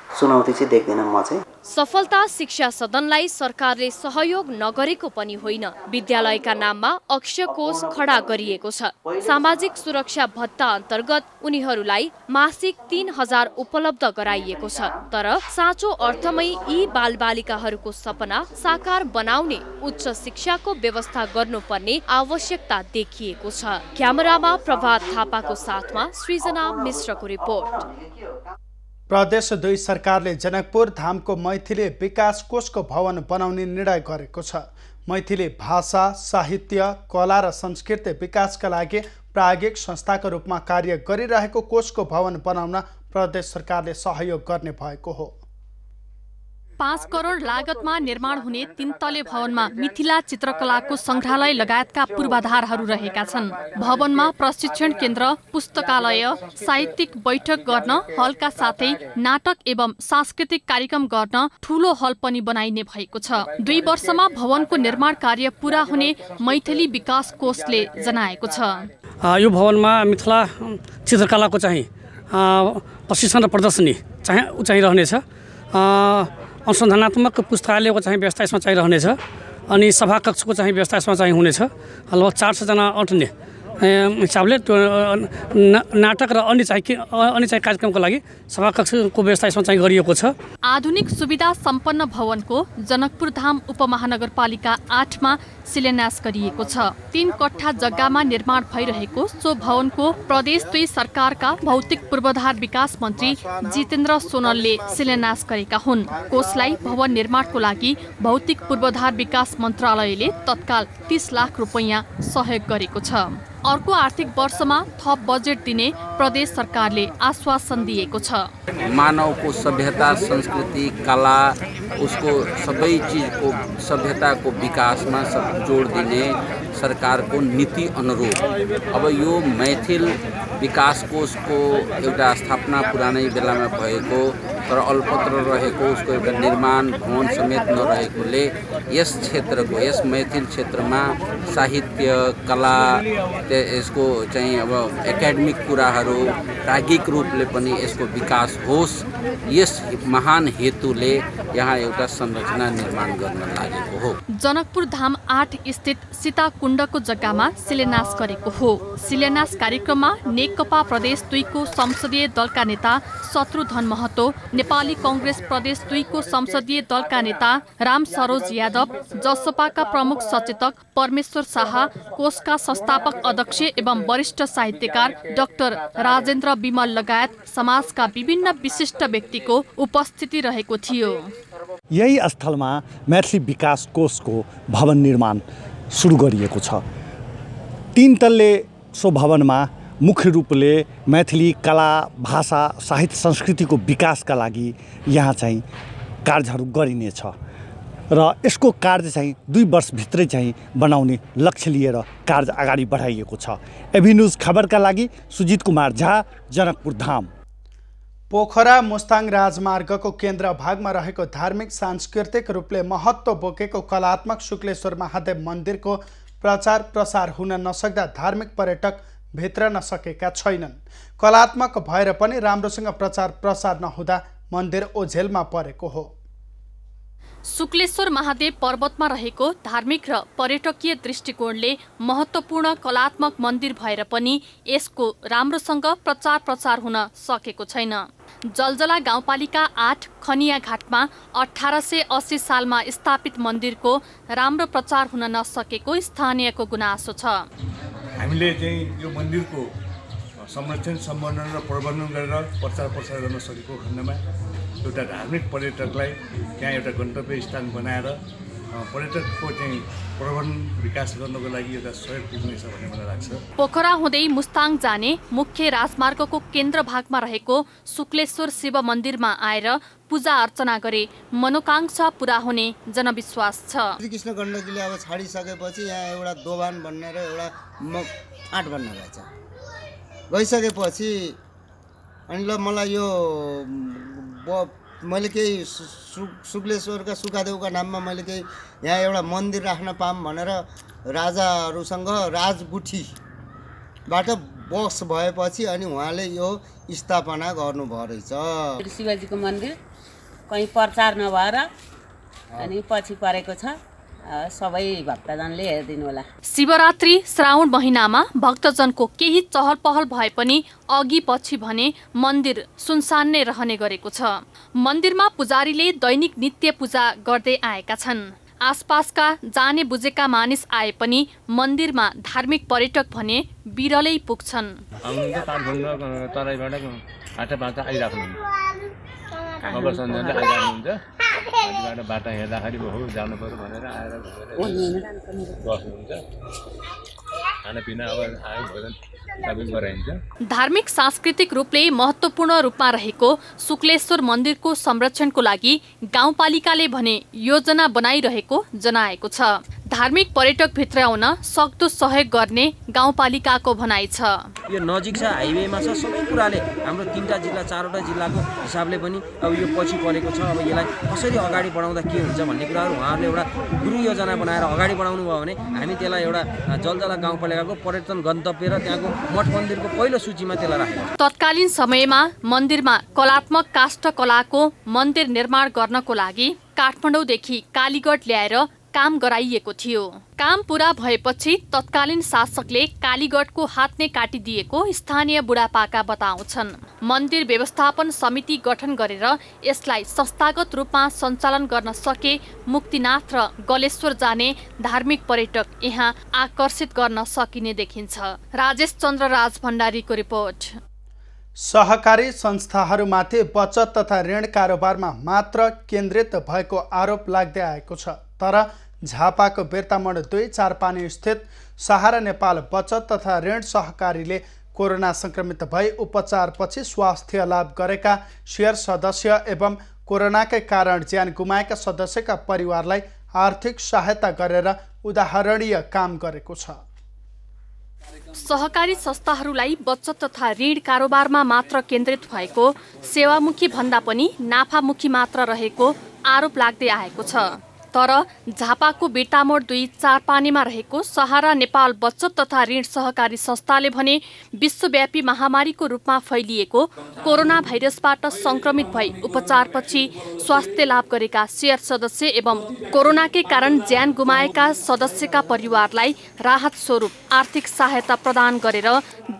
चुनौती चाहिँ देख्दिनँ म चाहिँ। सफलता शिक्षा सदनलाई सरकारले सहयोग नगरेको पनि होइन। विद्यालयका नाममा अक्षय कोष खडा गरिएको छ। सामाजिक सुरक्षा भत्ता अन्तर्गत उनीहरूलाई मासिक 3000 उपलब्ध गराइएको छ। तर साँचो अर्थमै यी बालबालिकाहरूको सपना साकार बनाउने उच्च शिक्षाको व्यवस्था गर्नुपर्ने आवश्यकता देखिएको छ। क्यामेरामा प्रभात थापाको साथमा सृजना मिश्रको रिपोर्ट। प्रदेश 2 सरकारले जनकपुर धामको मैथिली विकास कोषको भवन बनाउने निर्णय गरेको छ। मैथिली भाषा, साहित्य, कला र संस्कृति विकासका लागि प्रायोगिक संस्थाको रूपमा कार्य गरिरहेको कोषको भवन बनाउन प्रदेश सरकारले सहयोग गर्ने भएको हो। 5 करोड लागतमा निर्माण हुने 3 तले भवनमा मिथिला चित्रकलाको संग्रहालय लगायतका पूर्वाधारहरू रहेका छन्। भवनमा प्रशिक्षण केन्द्र, पुस्तकालय, साहित्यिक बैठक गर्न हलका साथै नाटक एवं सांस्कृतिक कार्यक्रम गर्न ठूलो हल पनि बनाइने भएको छ। 2 वर्षमा भवनको निर्माण कार्य पूरा हुने मैथिली विकास कोषले जनाएको छ। यो भवनमा मिथिला चित्रकलाको चाहिँ प्रशिक्षण र प्रदर्शनी चाहिँ रहनेछ। अनुसन्धानात्मक पुस्तकालयको चाहिँ व्यवस्था यसमा चाहिँ रहनेछ। अनि सभा कक्षको चाहिँ व्यवस्था यसमा चाहिँ हुनेछ। लगभग 400 जना अट्ने हिसाबले त्यो नाटक र अन्य चाहिँ कार्यक्रमको लागि सभाकक्षको व्यवस्था यसमा चाहिँ गरिएको छ। आधुनिक सुविधा सम्पन्न भवनको जनकपुर धाम उपमहानगरपालिका 8 मा शिलान्यास गरिएको छ। 3 कट्ठा जग्गामा निर्माण भइरहेको सो भवनको प्रदेश 2 सरकारका भौतिक पूर्वाधार विकास मन्त्री जितेन्द्र सोनलले शिलान्यास गरेका हुन्। कोषलाई भवन निर्माणको लागि भौतिक पूर्वाधार विकास मन्त्रालयले तत्काल 30 लाख रुपैयाँ सहयोग गरेको छ। अर्को आर्थिक वर्षमा थप बजेट दिने प्रदेश सरकारले आश्वासन दिएको छ। मानवको सभ्यता, संस्कृति, कला, उसको सबै चिजको सभ्यताको विकासमा जोड दिने सरकारको नीति अनुरूप अब यो मैथिल विकास कोषको एउटा स्थापना पुरानै बेलामा भएको तर अल्पत्र रहेको उसको एउटा निर्माण भवन समेत नरहेकोले यस क्षेत्रको यस मैथिल क्षेत्रमा साहित्य, कला, यसको चाहिँ अब एकाडेमिक कुराहरू प्राज्ञिक रूपले पनि यसको विकास होस्, यस महान हेतुले यहाँ एउटा संरचना निर्माण गर्न लागेको हो। जनकपुर धाम 8 स्थित सीताकुण्डको जग्गामा शिलान्यास गरेको हो। शिलान्यास कार्यक्रममा नेकपा प्रदेश 2 को संसदीय दलका नेता शत्रुधन महतो, नेपाली कांग्रेस प्रदेश 2 को संसदीय दलका नेता राम सरोज यादव, जसपाका प्रमुख सचेतक परमेश्वर शाह, कोषका संस्थापक अध्यक्ष एवं वरिष्ठ साहित्यकार डाक्टर राजेन्द्र विमल लगायत समाजका विभिन्न विशिष्ट व्यक्तिको उपस्थिति रहेको थियो। यही स्थलमा मैथिली विकास कोषको भवन निर्माण सुरु गरिएको छ। 3 तल्ले सो भवनमा मुख्य रूपले मैथिली कला, भाषा, साहित्य, संस्कृतिको विकासका लागि यहाँ चाहिँ कार्यहरू गरिनेछ र यसको कार्य चाहिँ 2 वर्षभित्रै चाहिँ बनाउने लक्ष्य लिएर कार्य अगाडि बढाइएको छ। एभी न्यूज खबरका लागि सुजित कुमार झा, जनकपुर धाम। पोखरा मुस्ताङ राजमार्गको केन्द्र भागमा रहेको धार्मिक सांस्कृतिक रूपले महत्त्व बोकेको कलात्मक शुक्लेश्वर महादेव मन्दिरको प्रचार प्रसार हुन नसक्दा धार्मिक पर्यटक भित्र नसकेका छैनन्। कलात्मक भएर पनि राम्रोसँग प्रचार प्रसार नहुँदा मन्दिर ओझेलमा परेको हो। शुक्लेश्वर महादेव पर्वतमा रहेको धार्मिक र पर्यटकीय दृष्टिकोणले महत्त्वपूर्ण कलात्मक मन्दिर भएर पनि यसको राम्रोसँग प्रचार प्रसार हुन सकेको छैन। जलजला गाउँपालिका 8 खनिया घाटमा 1880 सालमा स्थापित मन्दिरको राम्रो प्रचार हुन नसकेको स्थानीयको गुनासो छ। हामीले चाहिँ यो मन्दिरको संरक्षण, सम्वर्धन र प्रबन्धन गरेर प्रचार प्रसार गर्न सकेको खण्डमा एउटा धार्मिक पर्यटकलाई त्यहाँ एउटा गन्तव्य स्थान बनाएर पर्यटकको चाहिँ प्रबन्धन विकास गर्नको लागि एउटा सहयोग पुग्नेछ भन्ने मलाई लाग्छ। पोखरा हुँदै मुस्ताङ जाने मुख्य राजमार्गको केन्द्र भागमा रहेको शुक्लेश्वर शिव मन्दिरमा आएर पूजा अर्चना गरे मनोकांक्षा पूरा हुने जनविश्वास छ। कृष्ण गण्डकीले अब छाडिसकेपछि यहाँ एउटा दोभान भन्ने र एउटा आठ भन्ने रहेछ। गइसकेपछि अनि ल मलाई यो मैले केही शुक्लेश्वरका सुकादेवका नाममा मैले केही यहाँ एउटा मन्दिर राख्न पाऊँ भनेर राजाहरूसँग राजगुठीबाट बक्स भएपछि अनि उहाँले यो स्थापना गर्नुभयो रहेछ। शिवजीको मन्दिर कहीँ प्रचार नभएर अनि पछि परेको छ। सबै भक्तजनले हेरिदिनु होला। शिवरात्रि श्रावण महिनामा भक्तजनको केही चहल पहल भए पनि अघि पछि भने मन्दिर सुनसान नै रहने गरेको छ। मन्दिरमा पुजारीले दैनिक नित्य पूजा गर्दै आएका छन्। आसपासका जाने बुझेका मानिस आए पनि मन्दिरमा धार्मिक पर्यटक भने बिरलै पुग्छन्। बाटा हेर्दाखेरि बहु जानु पर्यो भनेर आएर बस्नुहुन्छ। खानापिना अब आयो भोजन सबै गराइन्छ। धार्मिक सांस्कृतिक रूपले महत्त्वपूर्ण रूपमा रहेको शुक्लेश्वर मन्दिरको संरक्षणको लागि गाउँपालिकाले भने योजना बनाइरहेको जनाएको छ। धार्मिक पर्यटक भित्र आउन सक्दो सहयोग गर्ने गाउँपालिकाको भनाइ छ। यो नजिक छ, हाइवेमा छ, सबै कुराले हाम्रो 3टा जिल्ला 4वटा जिल्लाको हिसाबले पनि अब यो पछि परेको छ। अब यसलाई कसरी अगाडि बढाउँदा के हुन्छ भन्ने कुराहरू उहाँहरूले एउटा गुरु योजना बनाएर अगाडि बढाउनु भयो भने हामी त्यसलाई एउटा जलजला गाउँपालिकाको पर्यटन गन्तव्य र त्यहाँको मठ मन्दिरको पहिलो सूचीमा त्यसलाई राखेको। तत्कालीन समयमा मन्दिरमा कलात्मक काष्ठ कलाको मन्दिर निर्माण गर्नको लागि काठमाडौँदेखि कालीगढ ल्याएर काम गराइएको थियो। काम पूरा भएपछि तत्कालीन शासकले कालीगढको हात नै काटिदिएको स्थानीय बुढापाका बताउँछन्। मन्दिर व्यवस्थापन समिति गठन गरेर यसलाई संस्थागत रूपमा सञ्चालन गर्न सके मुक्तिनाथ र गलेश्वर जाने धार्मिक पर्यटक यहाँ आकर्षित गर्न सकिने देखिन्छ। राजेश चन्द्र राज भण्डारीको रिपोर्ट। सहकारी संस्थाहरूमाथि बचत तथा ऋण कारोबारमा मात्र केन्द्रित भएको आरोप लाग्दै आएको छ। तर झापाको बिर्तामोड 2 चारपानी स्थित सहारा नेपाल बचत तथा ऋण सहकारीले कोरोना संक्रमित भई उपचारपछि स्वास्थ्य लाभ गरेका शेयर सदस्य एवं कोरोनाकै कारण ज्यान गुमाएका सदस्यका परिवारलाई आर्थिक सहायता गरेर उदाहरणीय काम गरेको छ। सहकारी संस्थाहरूलाई बचत तथा ऋण कारोबारमा मात्र केन्द्रित भएको, सेवामुखी भन्दा पनि नाफामुखी मात्र रहेको आरोप लाग्दै आएको छ। तर झापाको बिर्तामोड 2 चारपानीमा रहेको सहारा नेपाल बचत तथा ऋण सहकारी संस्थाले भने विश्वव्यापी महामारीको रूपमा फैलिएको कोरोना भाइरसबाट संक्रमित भई उपचारपछि स्वास्थ्य लाभ गरेका शेयर सदस्य एवं कोरोनाकै कारण ज्यान गुमाएका सदस्यका परिवारलाई राहत स्वरूप आर्थिक सहायता प्रदान गरेर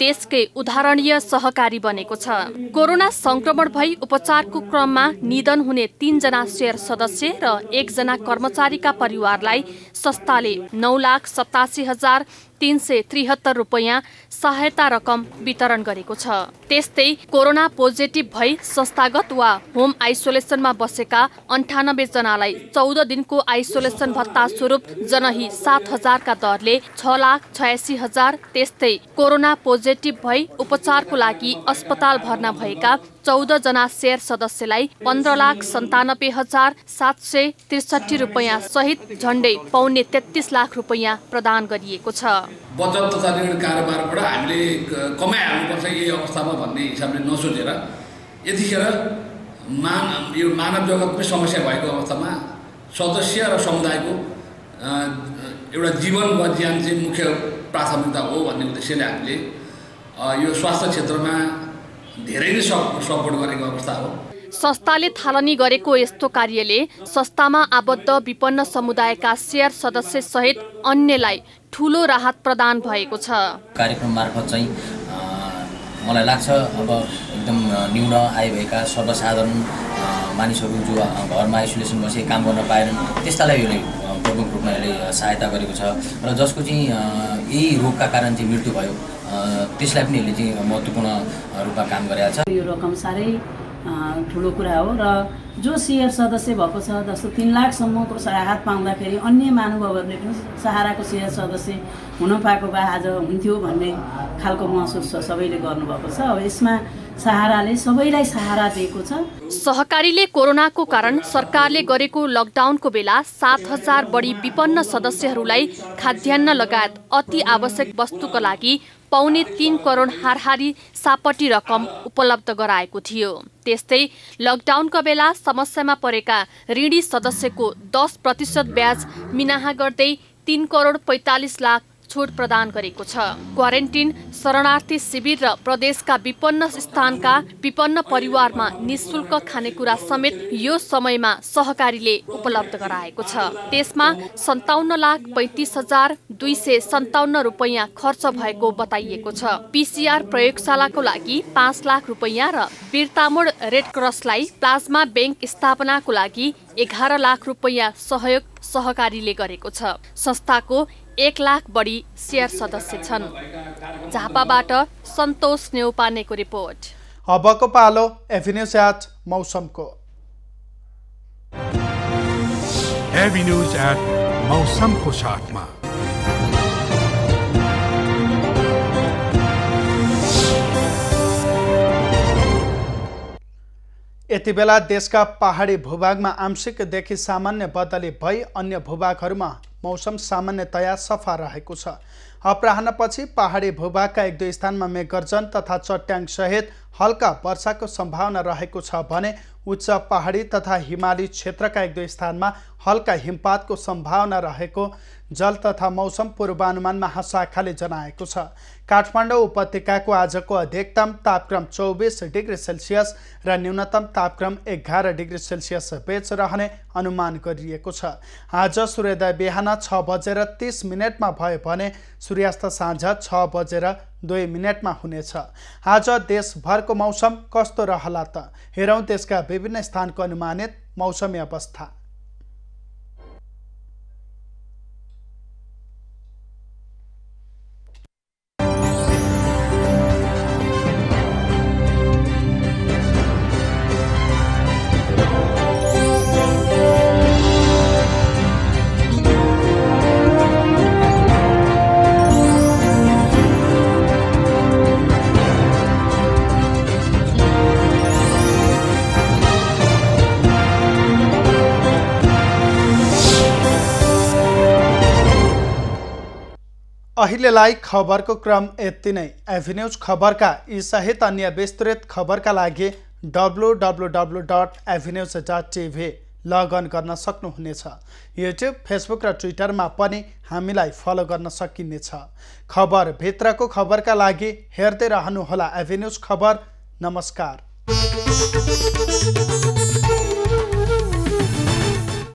देशकै उदाहरणीय सहकारी बनेको छ। कोरोना संक्रमण भई उपचारको क्रममा निधन हुने 3 जना शेयर सदस्य र 1 जना कर्मचारीका परिवारलाई संस्थाले 9,87,373 रुपैयाँ सहायता रकम वितरण गरेको छ। त्यस्तै कोरोना पोजिटिभ भई संस्थागत वा होम आइसोलेसनमा बसेका 98 जनालाई 14 दिनको आइसोलेसन भत्ता स्वरूप जनही 7,000 का दरले 6,86,000। त्यस्तै कोरोना पोजिटिभ भई उपचारको लागि अस्पताल भर्ना भएका 14 जना शेयर सदस्यलाई 15,97,763 रुपैयाँ सहित झण्डै 1.33 लाख रुपैयाँ प्रदान गरिएको छ। बचत तथा ऋण कारोबारबाट हामीले कमाइहाल्नुपर्छ यही अवस्थामा भन्ने हिसाबले नसोचेर यतिखेर यो मानव जगतमै समस्या भएको अवस्थामा सदस्य र समुदायको एउटा जीवन वा ज्यान चाहिँ मुख्य प्राथमिकता हो भन्ने उद्देश्यले हामीले यो स्वास्थ्य क्षेत्रमा धेरै नै सपोर्ट गरेको अवस्था हो। संस्थाले थालनी गरेको यस्तो कार्यले संस्थामा आबद्ध विपन्न समुदायका शेयर सदस्य सहित अन्यलाई ठूलो राहत प्रदान भएको छ। कार्यक्रम मार्फत चाहिँ मलाई लाग्छ अब एकदम न्यून आय भएका सर्वसाधारण मानिसहरू जो घरमा आइसोलेसन बसे काम गर्न पाएनन् त्यस्तालाई यसले प्रमुख रूपमा यसले सहायता गरेको छ र जसको चाहिँ यही रोगका कारण चाहिँ मृत्यु भयो त्यसलाई पनि यसले चाहिँ महत्त्वपूर्ण रूपमा काम गरेको छ। यो रकम साह्रै ठुलो कुरा हो र जो शेयर सदस्य भएको छ जस्तो 3 लाखसम्मको राहत पाउँदाखेरि अन्य महानुभावहरूले पनि सहाराको शेयर सदस्य हुन पाएको भए आज हुन्थ्यो भन्ने खालको महसुस सबैले गर्नुभएको छ। अब यसमा सहाराले सबैलाई सहारा दिएको छ। सहकारीले कोरोनाको कारण सरकारले गरेको लकडाउनको बेला 7,000 बढी विपन्न सदस्यहरूलाई खाद्यान्न लगायत अति आवश्यक वस्तुको लागि 3.25 करोड हाराहारी सापटी रकम उपलब्ध गराएको थियो। त्यस्तै लकडाउनका बेला समस्यामा परेका ऋणी सदस्यको 10% ब्याज मिनाहा गर्दै 3 करोड 45 लाख छुट प्रदान गरेको छ। क्वारेन्टिन, शरणार्थी शिविर र प्रदेशका विपन्न स्थानका विपन्न परिवारमा निःशुल्क खानेकुरा समेत यो समयमा सहकारीले उपलब्ध गराएको छ। त्यसमा 57,35,257 रुपैयाँ खर्च भएको बताइएको छ। PCR प्रयोगशालाको लागि 5 लाख रुपैयाँ र बिर्तामोड रेड क्रसलाई प्लाज्मा बैंक स्थापनाको लागि 11 लाख रुपैयाँ सहयोग सहकारीले गरेको छ। संस्थाको 1 लाख बढी शेयर सदस्य छन्। झापाबाट सन्तोष नेउपानेको रिपोर्ट। अबको पालो एभिन्यूज एट मौसमको। एभिन्यूज एट मौसमको साथमा यति बेला देशका पहाडी भूभागमा आंशिकदेखि सामान्य बदली भई अन्य भूभागहरूमा मौसम सामान्यतया सफा रहेको छ। अपराह्नपछि पहाडी भूभागका 1-2 स्थानमा मेघगर्जन तथा चट्याङ सहित हल्का वर्षाको सम्भावना रहेको छ भने उच्च पहाडी तथा हिमाली क्षेत्रका 1-2 स्थानमा हल्का हिमपातको सम्भावना रहेको जल तथा मौसम पूर्वानुमान महाशाखाले जनाएको छ। काठमाडौँ उपत्यकाको आजको अधिकतम तापक्रम 24 डिग्री सेल्सियस र न्यूनतम तापक्रम 11 डिग्री सेल्सियस बीच रहने अनुमान गरिएको छ। आज सूर्योदय बिहान 6:30 भयो भने सूर्यास्त साँझ 6:02 हुनेछ। आज देशभरको मौसम कस्तो रहला त हेरौँ देशका विभिन्न स्थानको अनुमानित मौसमी अवस्था। अहिलेलाई खबरको क्रम यति नै। एभिन्यूज खबरका यी सहित अन्य विस्तृत खबरका लागि www.avenews.tv लगअन गर्न सक्नुहुनेछ। युट्युब, फेसबुक र ट्विटरमा पनि हामीलाई फलो गर्न सकिनेछ। खबर भित्रको खबरका लागि हेर्दै रहनुहोला एभिन्यूज खबर। नमस्कार।